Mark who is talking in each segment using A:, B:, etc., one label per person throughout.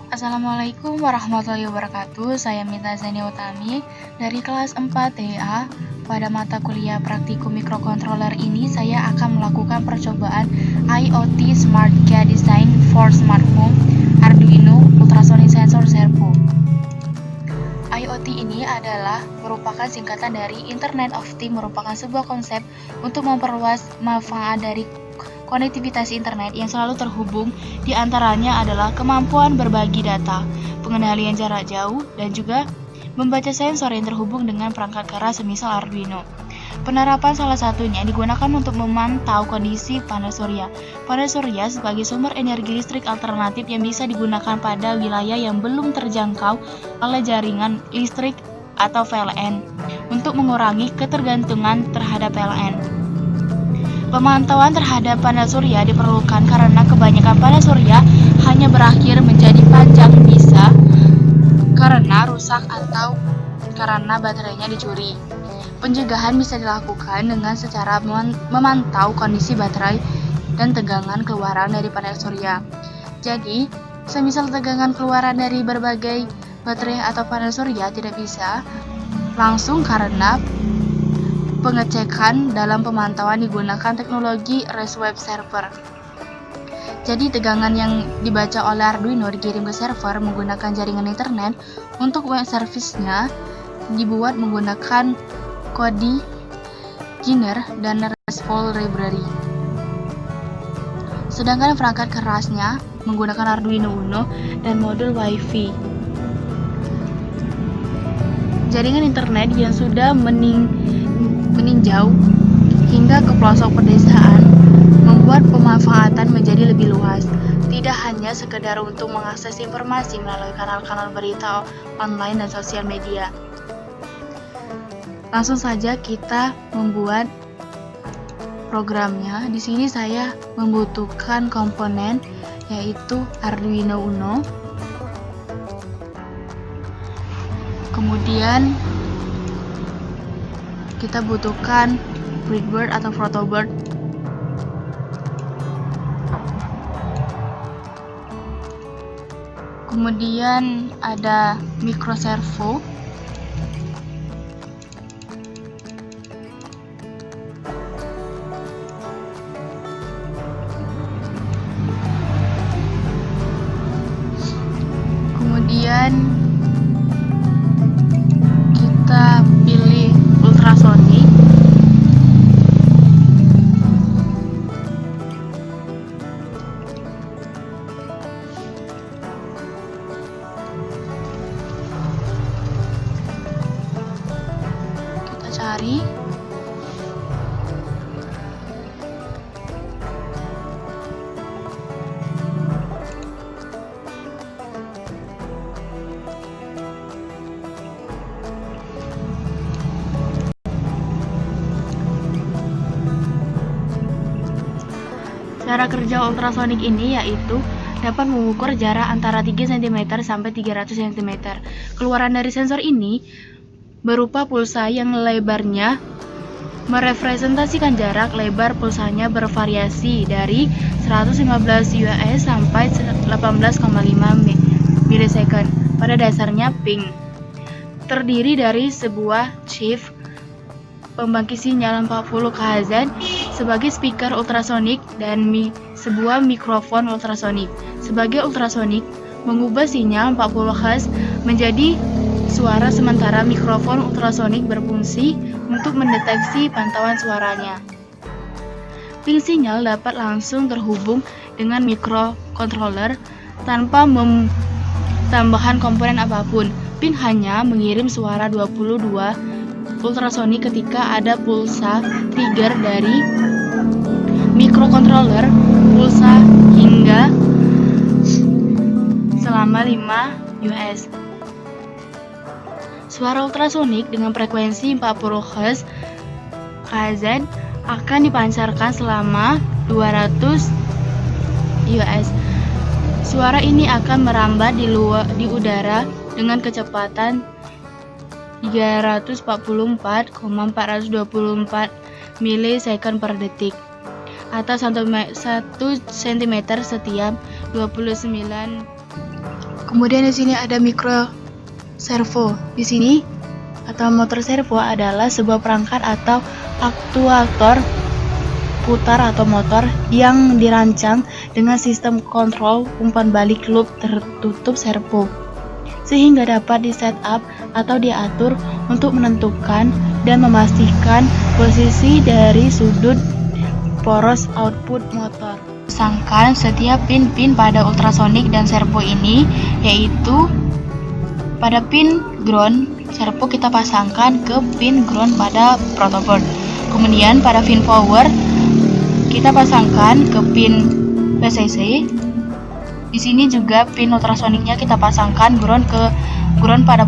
A: Assalamualaikum warahmatullahi wabarakatuh. Saya Mita Zani Utami dari kelas 4 TA. Pada mata kuliah praktikum microcontroller ini saya akan melakukan percobaan IoT Smart Key Design for Smart Home Arduino Ultrasonic Sensor Servo. IoT ini adalah merupakan singkatan dari Internet of Things, merupakan sebuah konsep untuk memperluas manfaat dari konektivitas internet yang selalu terhubung. Di antaranya adalah kemampuan berbagi data, pengendalian jarak jauh, dan juga membaca sensor yang terhubung dengan perangkat keras semisal Arduino. Penerapan salah satunya digunakan untuk memantau kondisi panel surya. Panel surya sebagai sumber energi listrik alternatif yang bisa digunakan pada wilayah yang belum terjangkau oleh jaringan listrik atau PLN untuk mengurangi ketergantungan terhadap PLN. Pemantauan terhadap panel surya diperlukan karena kebanyakan panel surya hanya berakhir menjadi panjang, bisa karena rusak atau karena baterainya dicuri. Pencegahan bisa dilakukan dengan secara memantau kondisi baterai dan tegangan keluaran dari panel surya. Jadi, semisal tegangan keluaran dari berbagai baterai atau panel surya tidak bisa langsung karena pengecekan dalam pemantauan digunakan teknologi REST web server. Jadi tegangan yang dibaca oleh Arduino dikirim ke server menggunakan jaringan internet. Untuk web service-nya dibuat menggunakan kode Giner dan RESTful library. Sedangkan perangkat kerasnya menggunakan Arduino Uno dan modul Wi-Fi. Jaringan internet yang sudah meninjau hingga ke pelosok pedesaan membuat pemanfaatan menjadi lebih luas, tidak hanya sekedar untuk mengakses informasi melalui kanal-kanal berita online dan sosial media. Langsung saja kita membuat programnya. Di sini saya membutuhkan komponen yaitu Arduino Uno. Kemudian kita butuhkan breadboard atau protoboard. Kemudian ada microservo. Kemudian kita pilih ultrasonic. Kita cari. Cara kerja ultrasonic ini yaitu dapat mengukur jarak antara 3 cm sampai 300 cm. Keluaran dari sensor ini berupa pulsa yang lebarnya merepresentasikan jarak. Lebar pulsanya bervariasi dari 115 US sampai 18,5 milisecond. Pada dasarnya ping terdiri dari sebuah chip pembangkit sinyal 40 kHz sebagai speaker ultrasonik dan sebuah mikrofon ultrasonik. Sebagai ultrasonik, mengubah sinyal 40 Hz menjadi suara, sementara mikrofon ultrasonik berfungsi untuk mendeteksi pantauan suaranya. Ping sinyal dapat langsung terhubung dengan microcontroller tanpa tambahan komponen apapun. Ping hanya mengirim suara 22 ultrasonik ketika ada pulsa trigger dari microcontroller, pulsa hingga selama 5 US. Suara ultrasonik dengan frekuensi 40 Hz akan dipancarkan selama 200 US. Suara ini akan merambat di udara dengan kecepatan 344,424 milisecond per detik atau 1 cm setiap 29,9 Kemudian di sini ada micro servo. Di sini atau motor servo adalah sebuah perangkat atau aktuator putar atau motor yang dirancang dengan sistem kontrol umpan balik loop tertutup servo, sehingga dapat di-setup atau diatur untuk menentukan dan memastikan posisi dari sudut poros output motor. Pasangkan setiap pin-pin pada ultrasonic dan servo ini, yaitu pada pin ground servo kita pasangkan ke pin ground pada protoboard. Kemudian pada pin power kita pasangkan ke pin PCC. Di sini juga pin ultrasonicnya kita pasangkan ground pada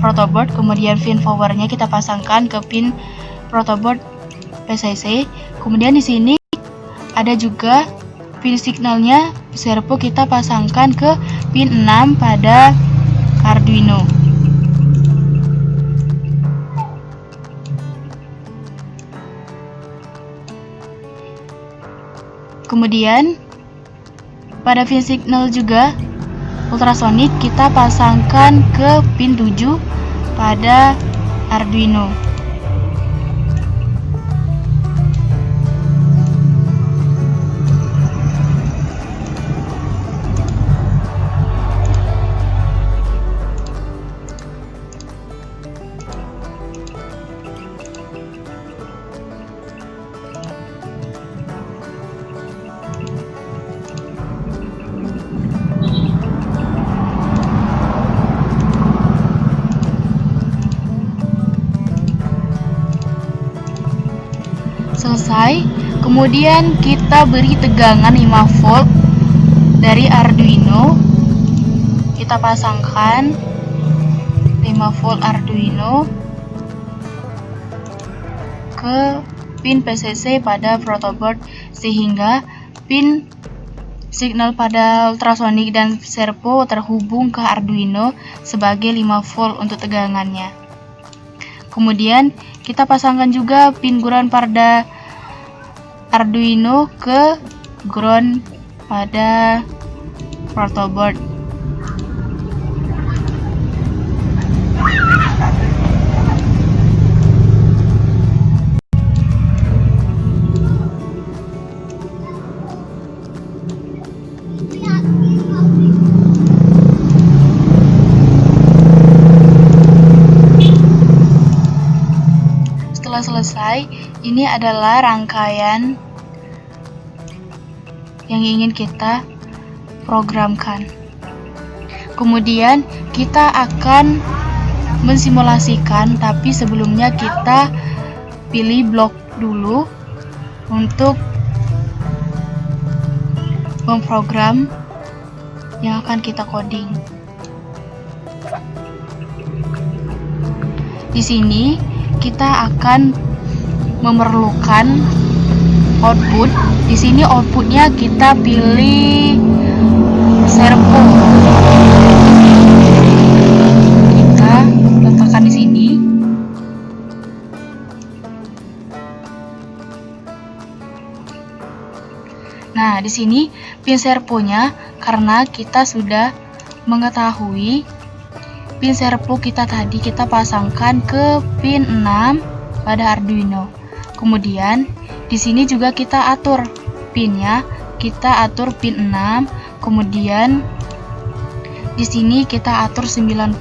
A: protoboard. Kemudian pin powernya kita pasangkan ke pin protoboard PCC. Kemudian di sini ada juga pin signalnya servo kita pasangkan ke pin 6 pada Arduino. Kemudian pada pin signal juga ultrasonic kita pasangkan ke pin 7 pada Arduino. Selesai, kemudian kita beri tegangan 5 volt dari Arduino. Kita pasangkan 5 volt Arduino ke pin PCC pada protoboard, sehingga pin signal pada ultrasonic dan servo terhubung ke Arduino sebagai 5 volt untuk tegangannya. Kemudian kita pasangkan juga pin ground pada Arduino ke ground pada protoboard. Setelah selesai, ini adalah rangkaian yang ingin kita programkan. Kemudian kita akan mensimulasikan, tapi sebelumnya kita pilih blok dulu untuk memprogram yang akan kita coding. Di sini kita akan memerlukan output. Di sini outputnya kita pilih servo. Kita letakkan di sini. Nah, di sini pin servonya, karena kita sudah mengetahui pin servo kita tadi kita pasangkan ke pin 6 pada Arduino. Kemudian di sini juga kita atur pinnya, kita atur pin 6. Kemudian di sini kita atur 90.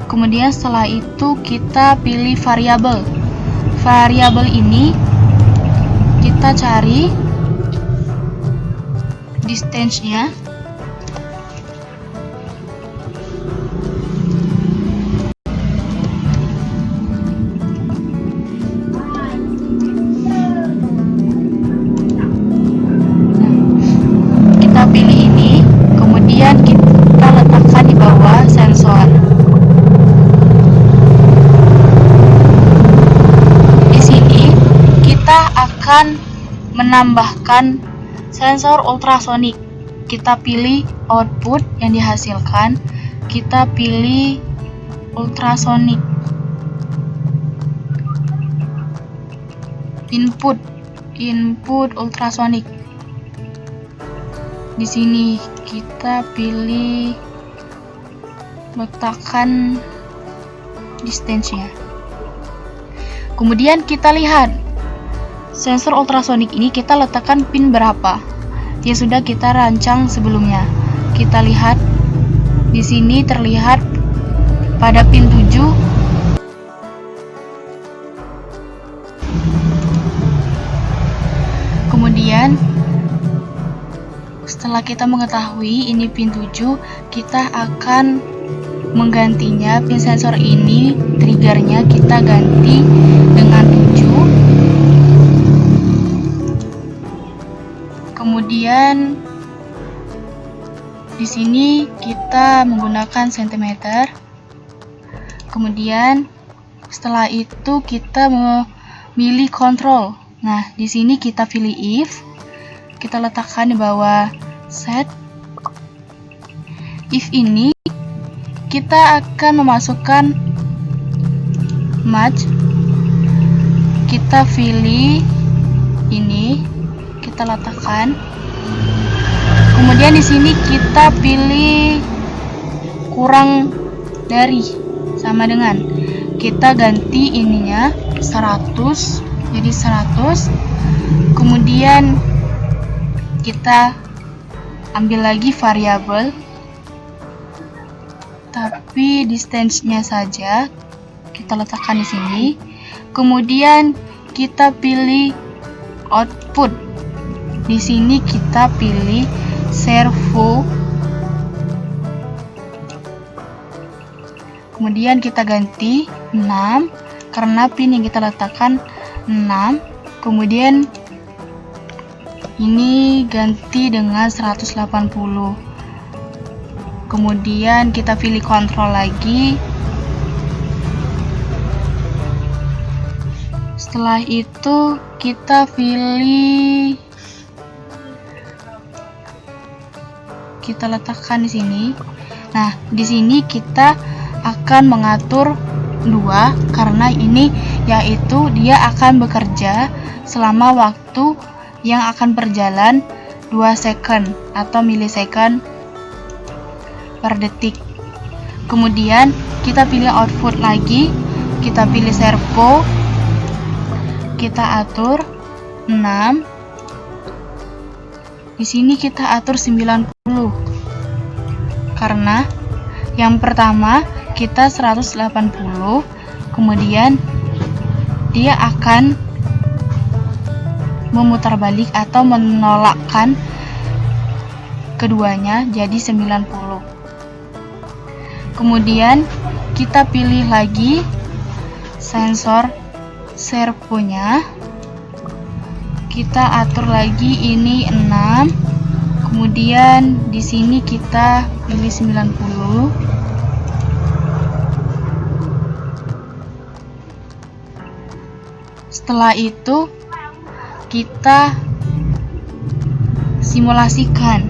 A: Kemudian setelah itu kita pilih variabel. Variabel ini kita cari distance-nya. Akan menambahkan sensor ultrasonic. Kita pilih output yang dihasilkan, kita pilih ultrasonic. Input ultrasonic. Di sini kita pilih letakkan distance-nya. Kemudian kita lihat sensor ultrasonik ini kita letakkan pin berapa yang sudah kita rancang sebelumnya. Kita lihat di sini terlihat pada pin 7 kemudian setelah kita mengetahui ini pin 7, kita akan menggantinya. Pin sensor ini triggernya kita ganti dengan 7. Kemudian di sini kita menggunakan sentimeter. Kemudian setelah itu kita memilih control. Nah, di sini kita pilih if. Kita letakkan di bawah set. If ini kita akan memasukkan match. Kita pilih ini, kita letakkan. Kemudian di sini kita pilih kurang dari, sama dengan, kita ganti ininya 100 jadi 100. Kemudian kita ambil lagi variabel, tapi distance-nya saja kita letakkan di sini. Kemudian kita pilih output. Di sini kita pilih servo. Kemudian kita ganti 6 karena pin yang kita letakkan 6. Kemudian ini ganti dengan 180. Kemudian kita pilih kontrol lagi. Setelah itu kita pilih, kita letakkan di sini. Nah, di sini kita akan mengatur 2 karena ini yaitu dia akan bekerja selama waktu yang akan berjalan 2 second atau milisecond per detik. Kemudian kita pilih output lagi, kita pilih servo, kita atur 6. Di sini kita atur 90 karena yang pertama kita 180, kemudian dia akan memutar balik atau menolakkan keduanya jadi 90. Kemudian kita pilih lagi sensor servonya, kita atur lagi ini 6. Kemudian di sini kita pilih 90. Setelah itu kita simulasikan.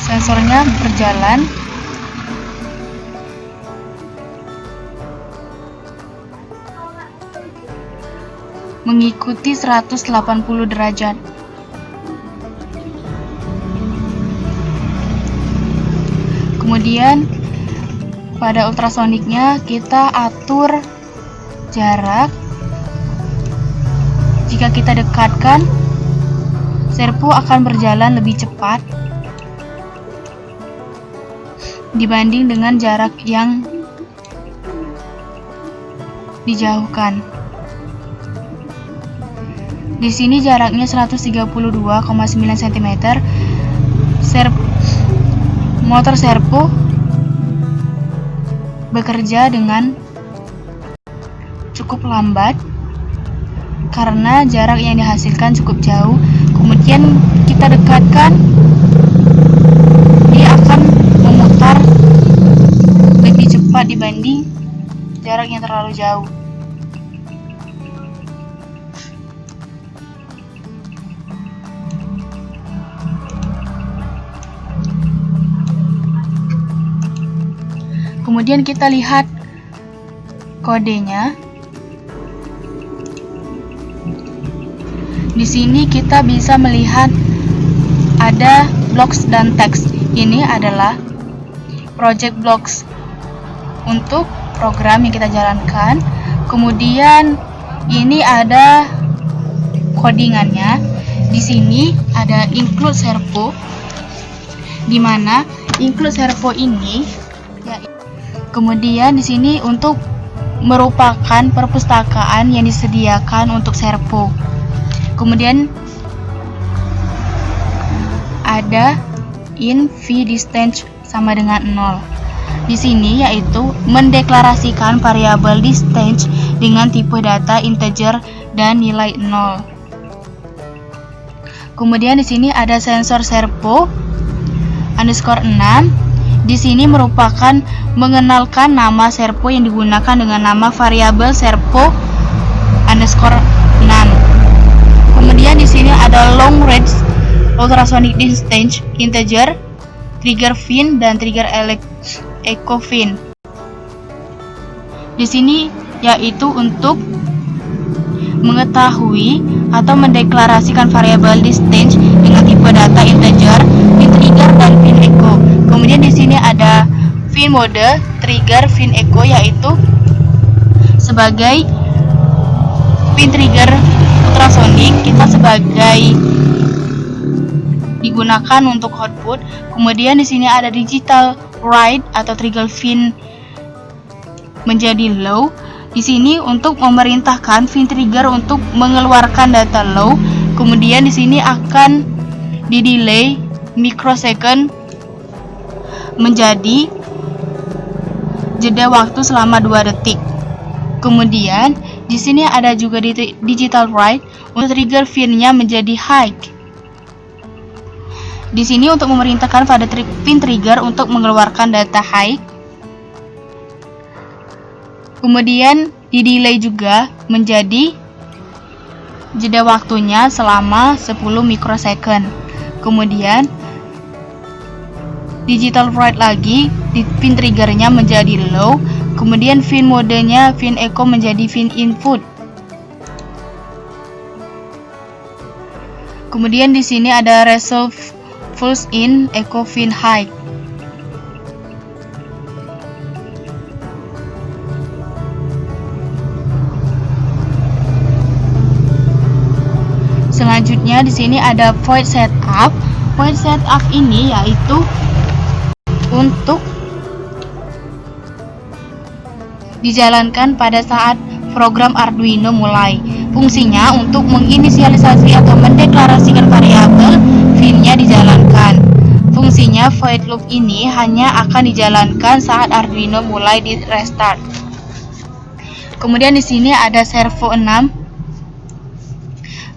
A: Sensornya berjalan mengikuti 180 derajat. Kemudian pada ultrasoniknya kita atur jarak. Jika kita dekatkan, servo akan berjalan lebih cepat dibanding dengan jarak yang dijauhkan. Di sini jaraknya 132,9 cm. Motor servo bekerja dengan cukup lambat karena jarak yang dihasilkan cukup jauh. Kemudian kita dekatkan, dia akan memutar lebih cepat dibanding jarak yang terlalu jauh. Kemudian kita lihat kodenya. Di sini kita bisa melihat ada blocks dan teks. Ini adalah project blocks untuk program yang kita jalankan. Kemudian ini ada codingannya. Di sini ada include servo, di mana include servo ini ya, kemudian di sini untuk merupakan perpustakaan yang disediakan untuk servo. Kemudian ada in v distance sama dengan 0. Di sini yaitu mendeklarasikan variabel distance dengan tipe data integer dan nilai 0. Kemudian di sini ada sensor servo underscore 6. Di sini merupakan mengenalkan nama servo yang digunakan dengan nama variabel servo underscore 6. Kemudian di sini ada long range ultrasonic distance integer, trigger fin dan trigger echo fin. Di sini yaitu untuk mengetahui atau mendeklarasikan variabel distance dengan tipe data integer, fin trigger dan fin echo. Kemudian di sini ada fin mode, trigger, fin echo, yaitu sebagai fin trigger ultrasonic kita sebagai digunakan untuk output. Kemudian di sini ada digital write atau trigger fin menjadi low. Di sini untuk memerintahkan fin trigger untuk mengeluarkan data low. Kemudian di sini akan di-delay microsecond menjadi jeda waktu selama 2 detik. Kemudian di sini ada juga digital write untuk trigger fin-nya menjadi high. Di sini untuk memerintahkan pada fin trigger untuk mengeluarkan data high. Kemudian di delay juga menjadi jeda waktunya selama 10 mikrosecond. Kemudian digital write lagi di fin triggernya menjadi low. Kemudian fin modenya fin echo menjadi fin input. Kemudian di sini ada resolve pulse in echo fin high. Selanjutnya di sini ada void setup. Void setup ini yaitu untuk dijalankan pada saat program Arduino mulai. Fungsinya untuk menginisialisasi atau mendeklarasikan variabel fin-nya dijalankan. Fungsinya void loop ini hanya akan dijalankan saat Arduino mulai di restart. Kemudian di sini ada servo 6.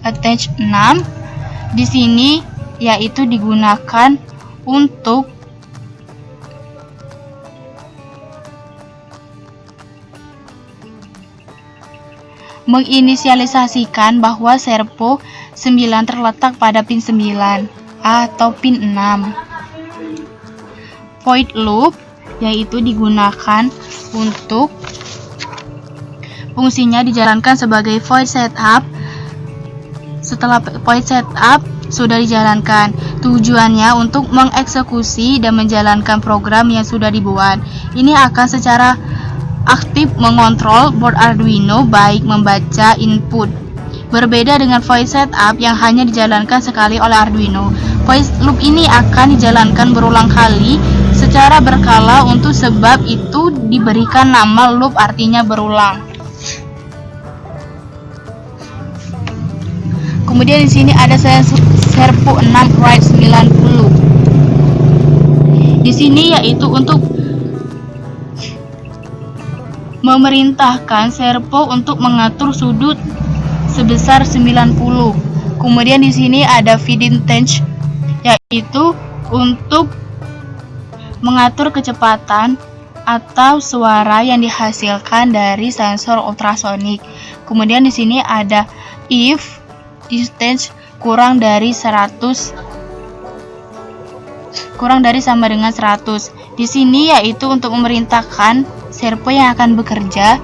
A: Attach 6 di sini yaitu digunakan untuk menginisialisasikan bahwa servo 9 terletak pada pin 9 atau pin 6. Void loop yaitu digunakan untuk fungsinya dijalankan sebagai void setup. Setelah void setup sudah dijalankan, tujuannya untuk mengeksekusi dan menjalankan program yang sudah dibuat. Ini akan secara aktif mengontrol board Arduino baik membaca input. Berbeda dengan void setup yang hanya dijalankan sekali oleh Arduino. Void loop ini akan dijalankan berulang kali secara berkala, untuk sebab itu diberikan nama loop, artinya berulang. Kemudian di sini ada servo 6 write 90. Di sini yaitu untuk memerintahkan servo untuk mengatur sudut sebesar 90. Kemudian di sini ada feed intense yaitu untuk mengatur kecepatan atau suara yang dihasilkan dari sensor ultrasonik. Kemudian di sini ada if distance kurang dari sama dengan 100. Di sini yaitu untuk memerintahkan servo yang akan bekerja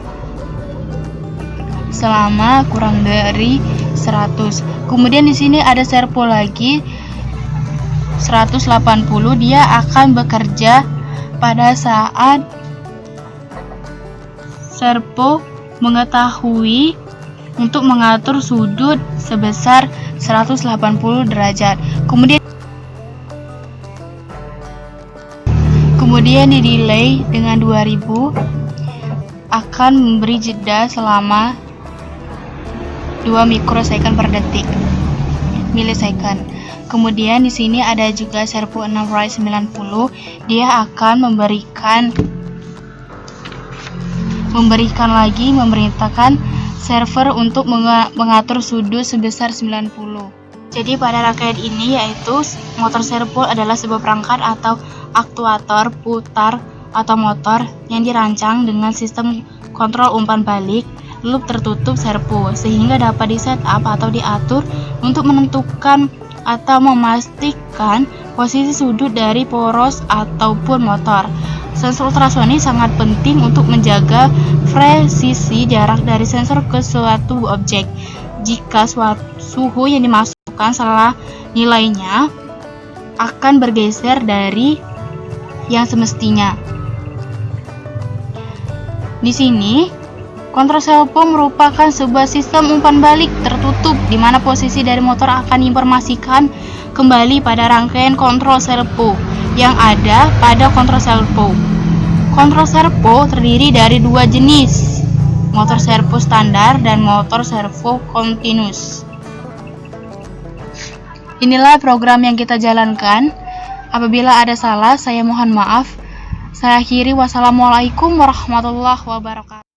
A: selama kurang dari 100. Kemudian di sini ada servo lagi 180, dia akan bekerja pada saat servo mengetahui untuk mengatur sudut sebesar 180 derajat. Kemudian di delay dengan 2000 akan memberi jeda selama 2 mikrosecond per detik, milisecond. Kemudian di sini ada juga servo 6 right 90, dia akan memerintahkan server untuk mengatur sudut sebesar 90. Jadi pada rangkaian ini yaitu motor servo adalah sebuah perangkat atau aktuator putar atau motor yang dirancang dengan sistem kontrol umpan balik loop tertutup servo sehingga dapat di-setup atau diatur untuk menentukan atau memastikan posisi sudut dari poros ataupun motor. Sensor ultrasonik sangat penting untuk menjaga presisi jarak dari sensor ke suatu objek. Jika suhu yang dimasukkan salah, nilainya akan bergeser dari yang semestinya. Di sini, kontrol servo merupakan sebuah sistem umpan balik tertutup di mana posisi dari motor akan diinformasikan kembali pada rangkaian kontrol servo yang ada pada kontrol servo. Kontrol servo terdiri dari 2 jenis, motor servo standar dan motor servo continuous. Inilah program yang kita jalankan. Apabila ada salah, saya mohon maaf. Saya akhiri, wassalamualaikum warahmatullahi wabarakatuh.